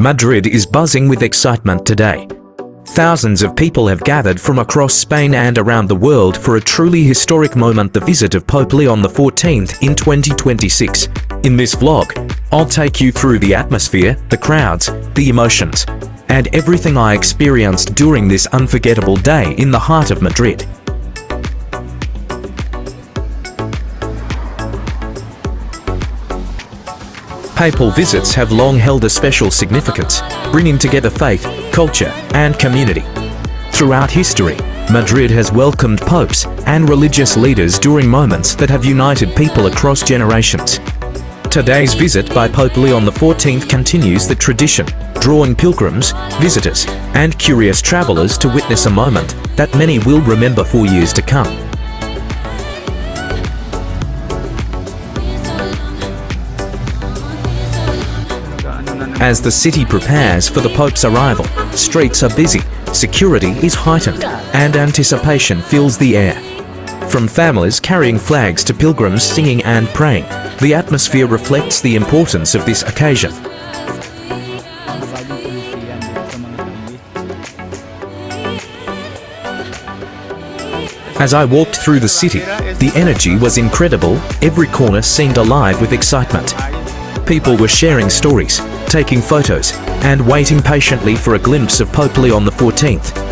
Madrid is buzzing with excitement today. Thousands of people have gathered from across Spain and around the world for a truly historic moment, the visit of Pope Leo XIV in 2026. In this vlog, I'll take you through the atmosphere, the crowds, the emotions, and everything I experienced during this unforgettable day in the heart of Madrid. Papal visits have long held a special significance, bringing together faith, culture, and community. Throughout history, Madrid has welcomed popes and religious leaders during moments that have united people across generations. Today's visit by Pope Leo XIV continues the tradition, drawing pilgrims, visitors, and curious travelers to witness a moment that many will remember for years to come. As the city prepares for the Pope's arrival, streets are busy, security is heightened, and anticipation fills the air. From families carrying flags to pilgrims singing and praying, the atmosphere reflects the importance of this occasion. As I walked through the city, the energy was incredible. Every corner seemed alive with excitement. People were sharing stories, taking photos, and waiting patiently for a glimpse of Pope Leo XIV.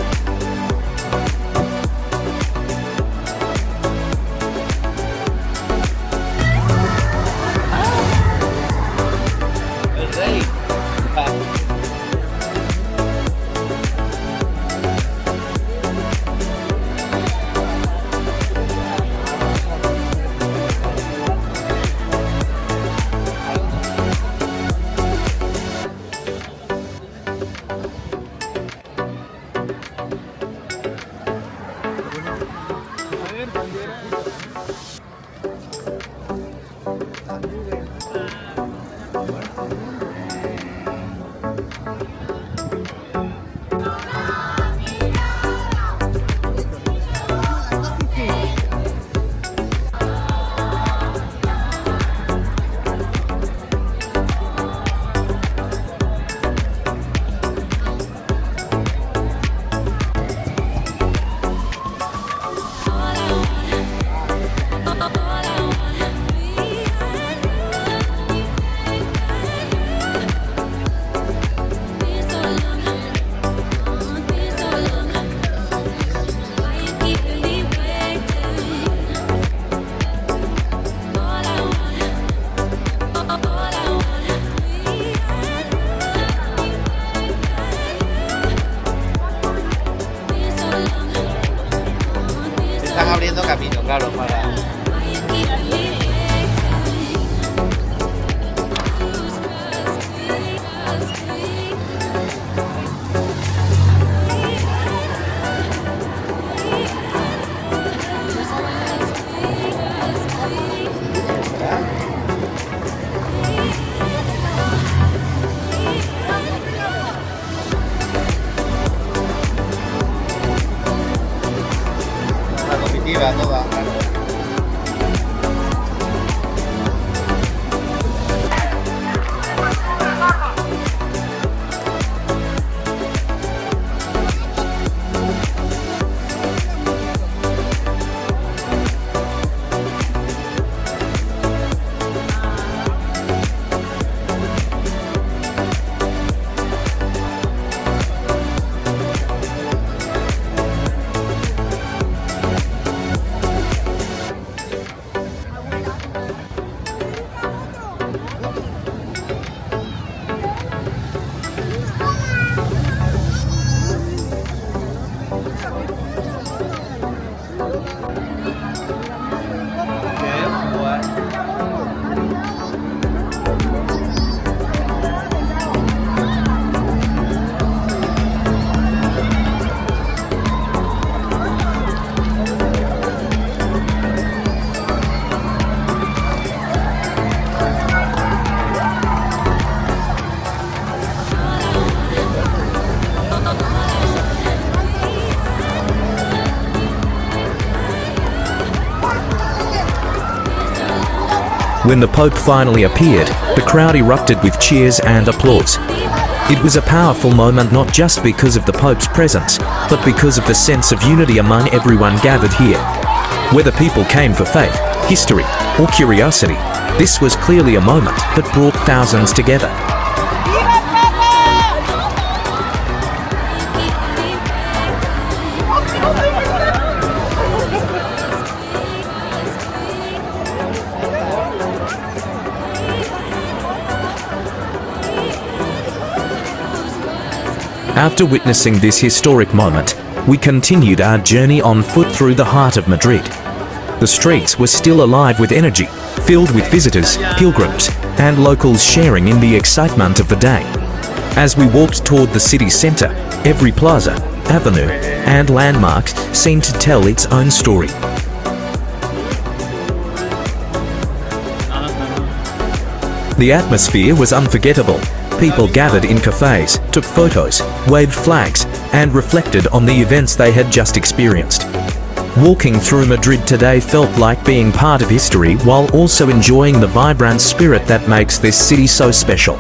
Están abriendo camino, claro, para... toda. When the Pope finally appeared, the crowd erupted with cheers and applause. It was a powerful moment not just because of the Pope's presence, but because of the sense of unity among everyone gathered here. Whether people came for faith, history, or curiosity, this was clearly a moment that brought thousands together. After witnessing this historic moment, we continued our journey on foot through the heart of Madrid. The streets were still alive with energy, filled with visitors, pilgrims, and locals sharing in the excitement of the day. As we walked toward the city center, every plaza, avenue, and landmark seemed to tell its own story. The atmosphere was unforgettable. People gathered in cafes, took photos, waved flags, and reflected on the events they had just experienced. Walking through Madrid today felt like being part of history while also enjoying the vibrant spirit that makes this city so special.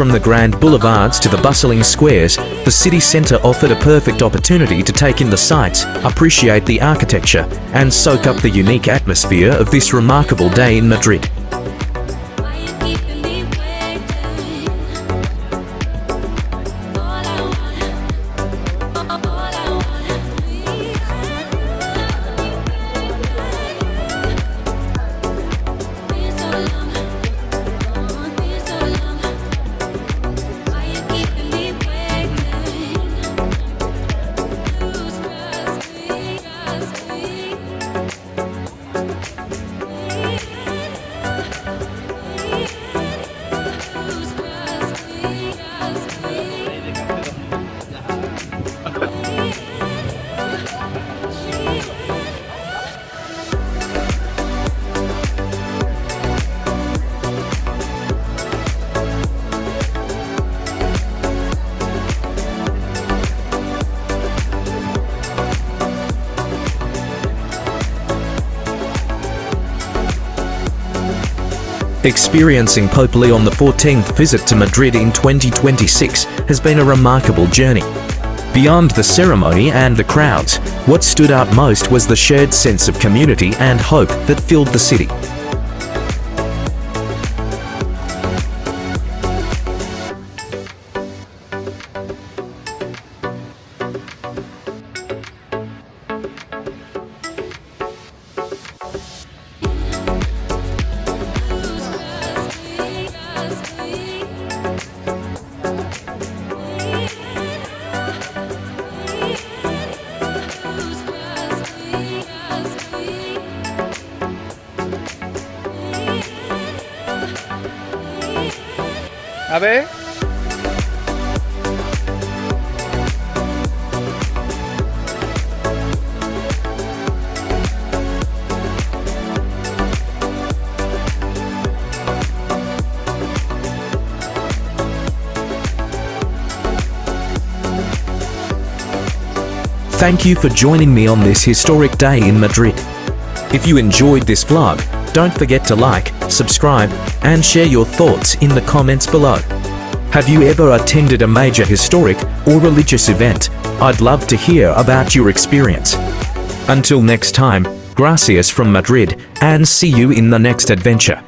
From the grand boulevards to the bustling squares, the city centre offered a perfect opportunity to take in the sights, appreciate the architecture, and soak up the unique atmosphere of this remarkable day in Madrid. Experiencing Pope Leo XIV's visit to Madrid in 2026 has been a remarkable journey. Beyond the ceremony and the crowds, what stood out most was the shared sense of community and hope that filled the city. A ver. Thank you for joining me on this historic day in Madrid. If you enjoyed this vlog, don't forget to like, subscribe, and share your thoughts in the comments below. Have you ever attended a major historic or religious event? I'd love to hear about your experience. Until next time, gracias from Madrid, and see you in the next adventure.